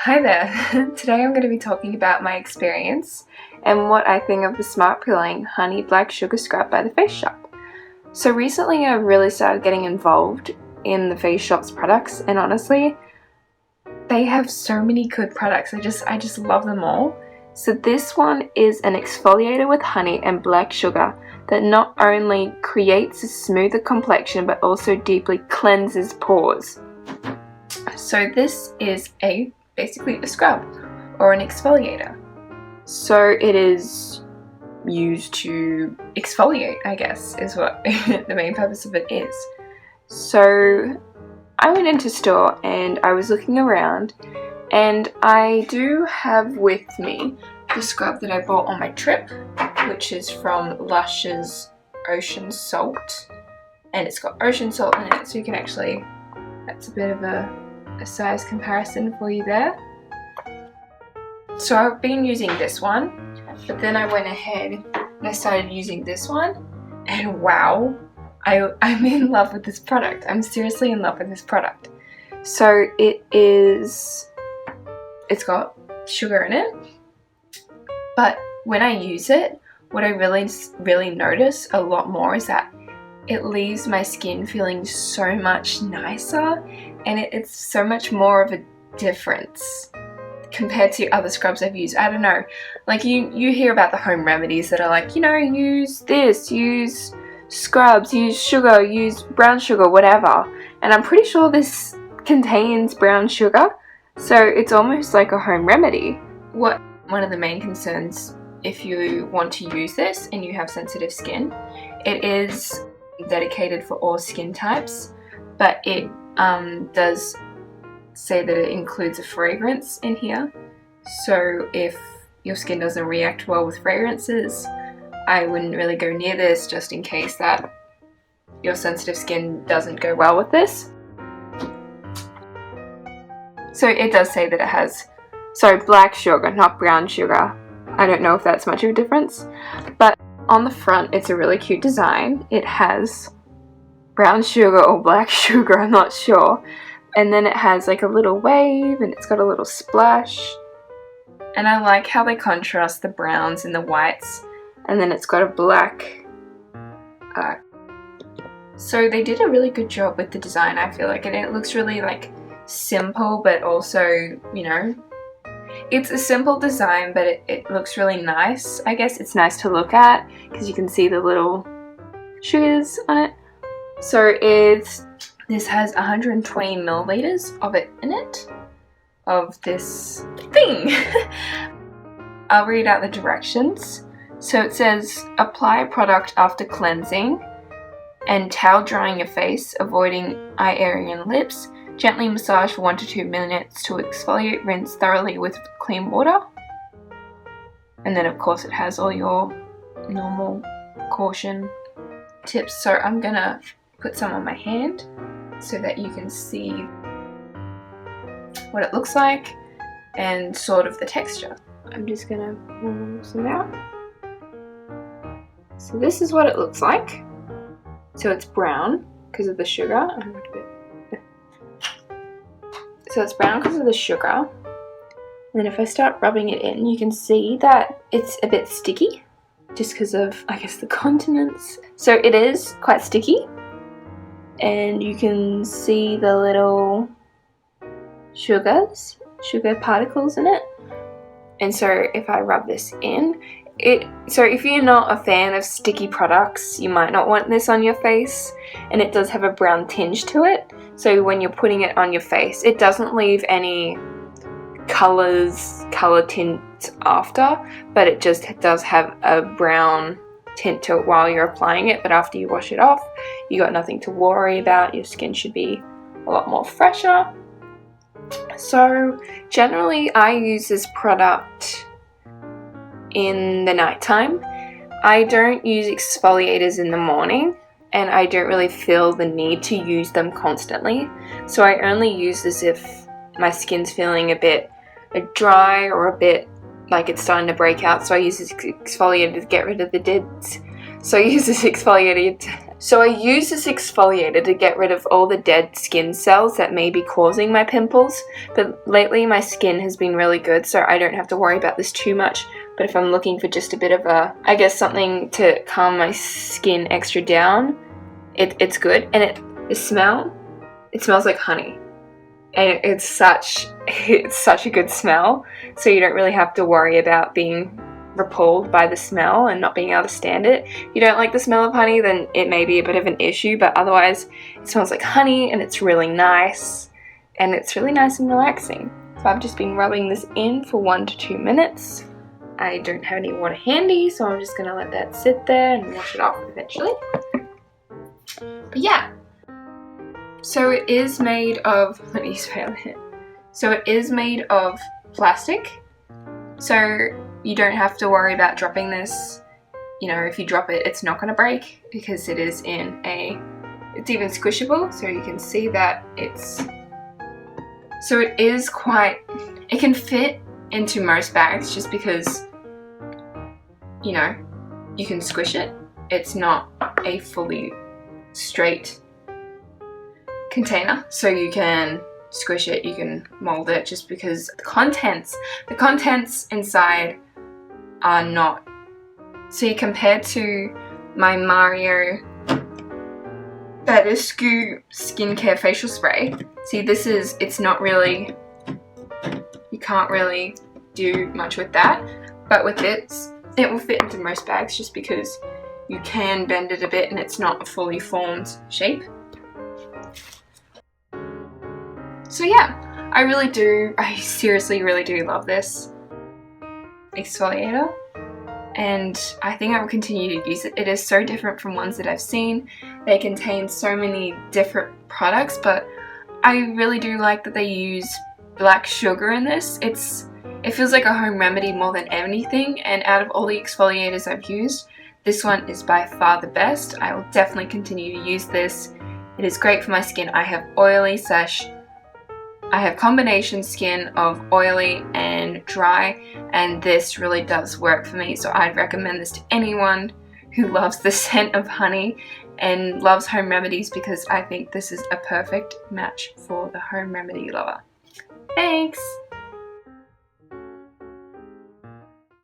Hi there! Today I'm going to be talking about my experience and what I think of the Smart Peeling Honey Black Sugar Scrub by The Face Shop. So recently I've really started getting involved in The Face Shop's products, and honestly, they have so many good products. I just love them all. So this one is an exfoliator with honey and black sugar that not only creates a smoother complexion but also deeply cleanses pores. So this is basically a scrub or an exfoliator. So it is used to exfoliate, I guess, is what the main purpose of it is. So I went into store and I was looking around, and I do have with me the scrub that I bought on my trip, which is from Lush's Ocean Salt, and it's got ocean salt in it, so you can actually, that's a bit of a size comparison for you there. So I've been using this one, but then I went ahead and I started using this one, and wow, I'm in love with this product. I'm seriously in love with this product. So it's got sugar in it, but when I use it, what I really notice a lot more is that it leaves my skin feeling so much nicer, and it's so much more of a difference compared to other scrubs I've used. I don't know, like you hear about the home remedies that are like, you know, use this, use scrubs, use sugar, use brown sugar, whatever, and I'm pretty sure this contains brown sugar, so it's almost like a home remedy. One of the main concerns if you want to use this and you have sensitive skin, it is dedicated for all skin types, but it does say that it includes a fragrance in here. So if your skin doesn't react well with fragrances, I wouldn't really go near this, just in case that your sensitive skin doesn't go well with this. So it does say that it has, black sugar, not brown sugar. I don't know if that's much of a difference, but on the front it's a really cute design. It has brown sugar or black sugar, I'm not sure. And then it has like a little wave, and it's got a little splash. And I like how they contrast the browns and the whites. And then it's got a black. So they did a really good job with the design, I feel like. And it looks really like simple, but also, you know, it's a simple design, but it looks really nice. I guess it's nice to look at because you can see the little sugars on it. So this has 120 milliliters of it in it, of this thing. I'll read out the directions. So it says, apply product after cleansing and towel drying your face, avoiding eye area and lips. Gently massage for 1 to 2 minutes to exfoliate, rinse thoroughly with clean water. And then of course it has all your normal caution tips. So I'm gonna put some on my hand so that you can see what it looks like and sort of the texture. I'm just gonna pull some out. So this is what it looks like. So it's brown because of the sugar. So it's brown because of the sugar. And then if I start rubbing it in, you can see that it's a bit sticky just because of, I guess, the continents. So it is quite sticky. And you can see the little sugar particles in it. And so if I rub this in, so if you're not a fan of sticky products, you might not want this on your face. And it does have a brown tinge to it. So when you're putting it on your face, it doesn't leave any color tint after, but it just does have a brown tint to it while you're applying it. But after you wash it off, you got nothing to worry about. Your skin should be a lot more fresher. So generally I use this product in the nighttime. I don't use exfoliators in the morning, and I don't really feel the need to use them constantly. So I only use this if my skin's feeling a bit dry or a bit like it's starting to break out. So I use this exfoliator to get rid of the dids. So I use this exfoliator So I use this exfoliator to get rid of all the dead skin cells that may be causing my pimples, but lately my skin has been really good, so I don't have to worry about this too much. But if I'm looking for just a bit of a, I guess, something to calm my skin extra down, it's good. And it smells like honey, and it's such a good smell, so you don't really have to worry about being repelled by the smell and not being able to stand it. If you don't like the smell of honey, then it may be a bit of an issue, but otherwise it smells like honey and it's really nice, and it's really nice and relaxing. So I've just been rubbing this in for 1 to 2 minutes. I don't have any water handy, so I'm just gonna let that sit there and wash it off eventually. But yeah, so it is made of, let me spell it. So it is made of plastic, so you don't have to worry about dropping this. You know, if you drop it, it's not going to break because it is in a, it's even squishable, so you can see that it's, so it is quite, it can fit into most bags just because, you know, you can squish it. It's not a fully straight container, so you can squish it, you can mold it, just because the contents inside are not. See, compared to my Mario Badescu skincare facial spray, see, this is, it's not really, you can't really do much with that, but with this, it will fit into most bags just because you can bend it a bit and it's not a fully formed shape. So yeah, I seriously really do love this exfoliator, and I think I will continue to use it. It is so different from ones that I've seen. They contain so many different products, but I really do like that they use black sugar in this. It feels like a home remedy more than anything, and out of all the exfoliators I've used, this one is by far the best. I will definitely continue to use this. It is great for my skin. I have combination skin of oily and dry, and this really does work for me, so I'd recommend this to anyone who loves the scent of honey and loves home remedies, because I think this is a perfect match for the home remedy lover. Thanks!